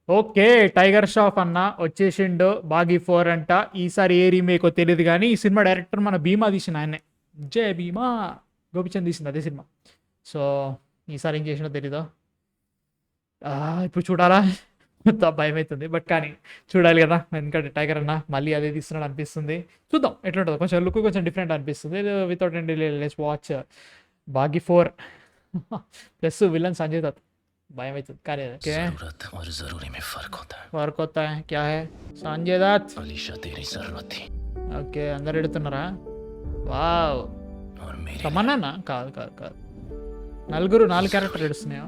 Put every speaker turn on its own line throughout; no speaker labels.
Okay. 'Tiger Shroff' అన్న వచ్చేసిండు. 'బాగీ 4' అంట. ఈసారి ఏ రీమేకో తెలీదు గానీ, ఈ సినిమా డైరెక్టర్ మన 'భీమా' తీసిన ఆయన్నే. 'జై భీమా' గోపీచంద్ తీసింది అదే సినిమా. సో, ఈసారి ఏం చేసిండో తెలీదు. ఇప్పుడు చూడాలా? మొత్తం భయమైతుంది. బట్ కానీ చూడాలి గదా! ఎందుకంటే 'టైగర్' అన్న మళ్ళీ అదే తీస్తున్నాడు అనిపిస్తుంది. చూద్దాం ఎట్లుంటదో. కొంచెం లుక్ కొంచెం డిఫరెంట్ అనిపిస్తుంది. Without any delay let's watch 'Baaghi 4' plus villain Sanjay Dutt. భయమైతుంది. కానీ ఓకే.
जरूरत और जरूरी में फर्क होता है।
వర్క్ होता है क्या है సంజయ్ దత్.
अलीशा तेरी जरूरत थी
ఓకే. అందరు ఎడుతున్నారా? వావ్.
और मेरी
తమన్నానా? కాదు కాదు కాదు. నలుగురు 4 క్యారెక్టర్ ఏడుస్తున్నాయా?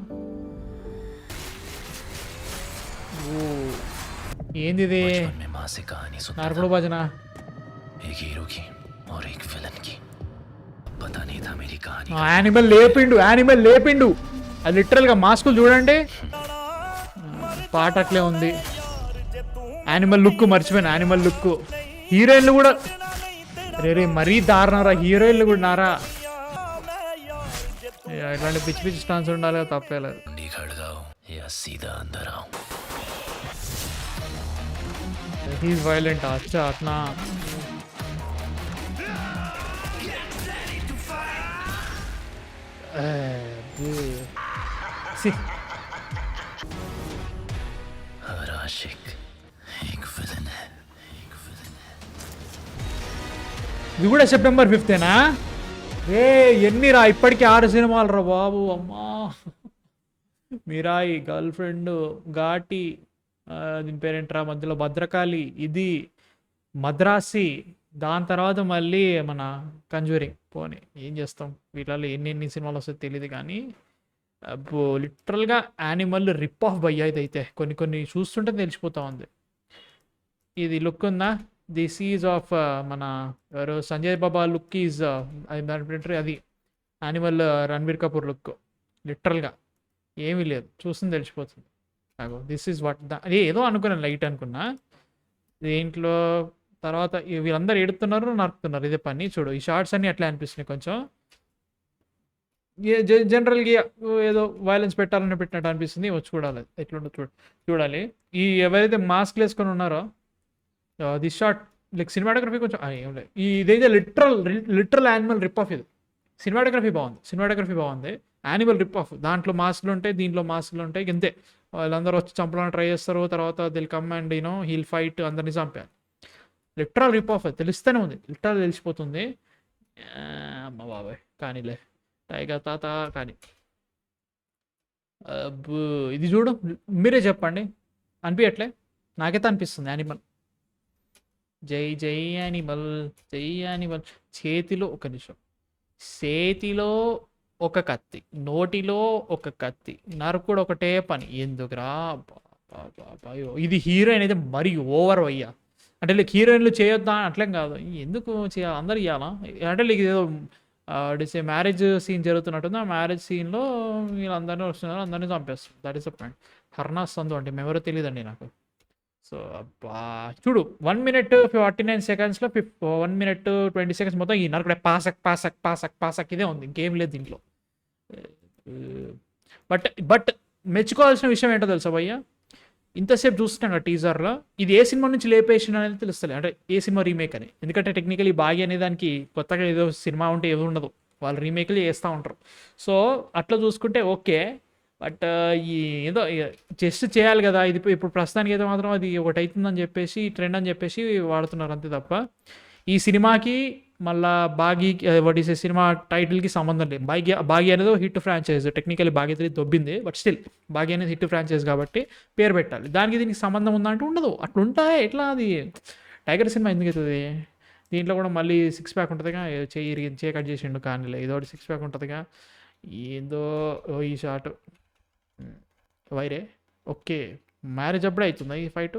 ఓ ఏంది ఇది?
बचपन में माँ से कहानी सुनता
నరకుడు భజన.
था, एक हीरो की और एक विलन की। पता नहीं था मेरी कहानी
యానిమల్ లేపిండు, యానిమల్ లేపిండు. అది లిటరల్గా మాస్కులు చూడండి. పాట అట్లే ఉంది. యానిమల్ లుక్ మర్చిపోయాను. Animal look. హీరోయిన్లు కూడా రే మరీ దారుణరా. హీరోయిన్లు కూడా నారా. ఇట్లాంటి పిచ్చి పిచ్చి స్టాన్స్ ఉండాలి కదా, తప్పేలేదు.
कुंडी खड़काओ या सीधा अंदर आओ।
He's violent. అచ్చా అట్నా.
हर आशिक एक विलन है।
ఇది కూడా సెప్టెంబర్ 5థేనా? ఏ ఎన్ని రా ఇప్పటికీ 6 సినిమాలు రా బాబు. అమ్మా. మిరాయి, గర్ల్ ఫ్రెండ్, ఘాటి, దీని పేరేంట్రా మధ్యలో భద్రకాళి, ఇది మద్రాసి, దాని తర్వాత మళ్ళీ మన కంజూరింగ్. పోనీ ఏం చేస్తాం, వీటిలో ఎన్ని సినిమాలు వస్తాయో తెలియదు కానీ లిటరల్గా యానిమల్ రిప్ ఆఫ్ భయ్యా ఇదైతే. కొన్ని కొన్ని చూస్తుంటే తెలిసిపోతా ఉంది. ఇది లుక్ ఉందా? దిస్ ఈజ్ ఆఫ్ మన ఎవరు సంజయ్ బాబా లుక్ ఈజ్ అది యానిమల్ రణబీర్ కపూర్ లుక్. లిటరల్గా ఏమీ లేదు, చూస్తుంది తెలిసిపోతుంది. నాకు దిస్ ఈజ్ వాట్ అది ఏదో అనుకున్నాను, లైట్ అనుకున్నా. దీంట్లో తర్వాత వీళ్ళందరూ ఎడుతున్నారు, నరుకుతున్నారు, ఇదే పని. చూడు ఈ షార్ట్స్ అన్నీ అట్లా అనిపిస్తున్నాయి కొంచెం. జనరల్గా ఏదో వైలెన్స్ పెట్టాలని పెట్టినట్టు అనిపిస్తుంది. చూడాలి ఎట్లుండో చూడాలి. ఈ ఎవరైతే మాస్క్ వేసుకొని ఉన్నారో దిస్ షార్ట్ లైక్ సినిమాటోగ్రఫీ కొంచెం ఏం లేదు. ఇదైతే లిటరల్ యానిమల్ రిప్ ఆఫ్. ఇది సినిమాటోగ్రఫీ బాగుంది. Animal rip off. దాంట్లో మాస్క్లు ఉంటాయి, దీంట్లో మాస్క్లు ఉంటాయి. ఇంతే. వాళ్ళందరూ వచ్చి చంపడానికి ట్రై చేస్తారు. తర్వాత దిల్ కమ్ అండ్ హీల్ ఫైట్, అందరినీ చంపారు. Literal rip off. తెలుస్తూనే ఉంది, లిటరల్ తెలిసిపోతుంది. అమ్మ బాబాయ్ కానీలే టైగర్ తాత కానీ. ఇది చూడు, మీరే చెప్పండి. అనిపించట్లే? నాకైతే అనిపిస్తుంది యానిమల్. జై జై యానిమల్, జై యానిమల్. చేతిలో ఒక నిమిషం, చేతిలో ఒక కత్తి, నోటిలో ఒక కత్తి, నరకుడు ఒకటే పని. ఎందుకురా ఇది హీరోయిన్ అయితే మరి ఓవర్ అయ్యా. అంటే లైక్ హీరోయిన్లు చేయొద్దా అట్లేం కాదు, ఎందుకు చేయాలి, అందరు ఇవ్వాలా? అంటే లైక్ ఏదో డిసే మ్యారేజ్ సీన్ జరుగుతున్నట్టుంది. ఆ మ్యారేజ్ సీన్లో వీళ్ళందరినీ వస్తున్నారు, అందరినీ చంపేస్తారు. That is the point. Harnaaz Sandhu అంటే ఎవరో తెలియదండి నాకు. సో అబ్బా చూడు, 1 minute 49 secondsలో 1 minute 20 seconds మొత్తం ఈ నరకుడే పాసక్ పాసక్ పాసక్ పాసక్ ఇదే ఉంది, ఇంకేం లేదు దీంట్లో. బట్ మెచ్చుకోవాల్సిన విషయం ఏంటో తెలుసా భయ్య, ఇంతసేపు చూస్తున్నాం కదా టీజర్లో, ఇది ఏ సినిమా నుంచి లేపేసిన అనేది తెలుస్తలే. అంటే ఏ సినిమా రీమేక్ అని. ఎందుకంటే టెక్నికలీ బాగా అనే దానికి కొత్తగా ఏదో సినిమా ఉంటే ఏదో ఉండదు, వాళ్ళు రీమేక్లు చేస్తూ ఉంటారు. సో అట్లా చూసుకుంటే ఓకే. బట్ ఈ ఏదో జస్ట్ చేయాలి కదా, ఇది ఇప్పుడు ప్రస్తుతానికి అయితే మాత్రం అది ఒకటి అవుతుందని చెప్పేసి, ట్రెండ్ అని చెప్పేసి వాడుతున్నారు అంతే తప్ప ఈ సినిమాకి మళ్ళా బాగీ వడిసే సినిమా టైటిల్కి సంబంధం లేదు. బాగీ అనేది హిట్ ఫ్రాంచైజ్. టెక్నికలీ బాగీ తెలియదు దొబ్బింది, బట్ స్టిల్ బాగీ అనేది హిట్ ఫ్రాంచైజ్ కాబట్టి పేరు పెట్టాలి. దానికి దీనికి సంబంధం ఉందంటే ఉండదు. అట్లుంటాయి ఎట్లా? అది టైగర్ సినిమా ఎందుకు అవుతుంది? దీంట్లో కూడా మళ్ళీ 6 pack ఉంటుందిగా, చేయి కట్ చేసిండు కానీ ఇదోటి 6 pack ఉంటుందిగా. ఏందో ఈ షాట్ వైరే. ఓకే, మ్యారేజ్ అప్పుడే అవుతుంది ఈ ఫైట్.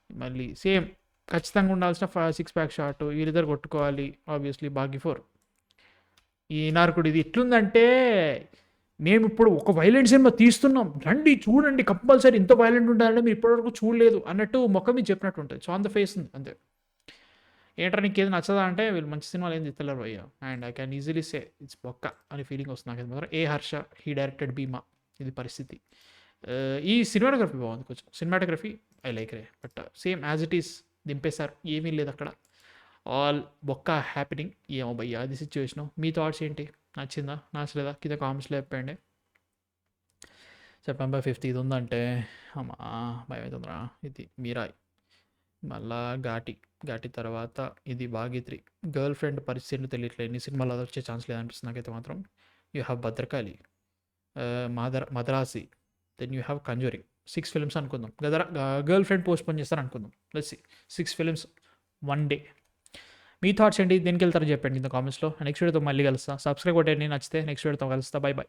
మళ్ళీ సేమ్ ఖచ్చితంగా ఉండాల్సిన 6 pack షాట్. వీళ్ళిద్దరు కొట్టుకోవాలి ఆబ్వియస్లీ. బాగీ 4 ఈ నార్కుడు. ఇది ఎట్లుందంటే, మేము ఇప్పుడు ఒక వైలెంట్ సినిమా తీస్తున్నాం, రండి చూడండి, కంపల్సరీ ఇంత వైలెంట్ ఉండాలంటే మీరు ఇప్పటివరకు చూడలేదు అన్నట్టు ముఖం మీద చెప్పినట్టు ఉంటుంది. సో ఆన్ ద ఫేస్ ఉంది అంతే. ఏంటంటే నీకు ఏది నచ్చదా అంటే, వీళ్ళు మంచి సినిమాలు ఏం తీస్తలేరు అయ్యా. And I can easily say it's బొక్క అనే ఫీలింగ్ వస్తుంది నాకు. మాత్రం A Harsha he directed Bheema. ఇది పరిస్థితి. ఈ సినిమాటోగ్రఫీ బాగుంది, కొంచెం సినిమాటోగ్రఫీ ఐ లైక్ రే, but same as it is దింపేశారు, ఏమీ లేదు అక్కడ, ఆల్ బొక్క హ్యాపెనింగ్. ఏమో భయ్యా అది సిచ్యువేషను. మీ థాట్స్ ఏంటి? నచ్చిందా నచ్చలేదా కింద కామెంట్స్లో చెప్పండి. సెప్టెంబర్ 5th ఇది ఉందంటే అమ్మా భయం అవుతుందిరా. ఇది మీరాయ్, మళ్ళా ఘాటి తర్వాత ఇది భాగ్యశ్రీ. గర్ల్ ఫ్రెండ్ పరిస్థితులు తెలియట్లేదు, ఎన్ని సినిమాలు అది వచ్చే ఛాన్స్ లేదనిపిస్తుంది నాకైతే మాత్రం. You have Bhadrakali, Madrasi, then you have Conjuring. 6 films అనుకుందాం. గర్ల్ ఫ్రెండ్ పోస్ట్పోన్ చేస్తారు అనుకుందాం. Let's 6 films 1 day. మీ థాట్స్ ఏంటి? దేనికి వెళ్తారో చెప్పండి ఇన్ ద కామెంట్స్లో. నెక్స్ట్ వీడియోతో మళ్ళీ కలుస్తా. సబ్స్క్రైబ్ కొట్టండి నచ్చితే. నెక్స్ట్ వీడియోతో కలుస్తా. By by.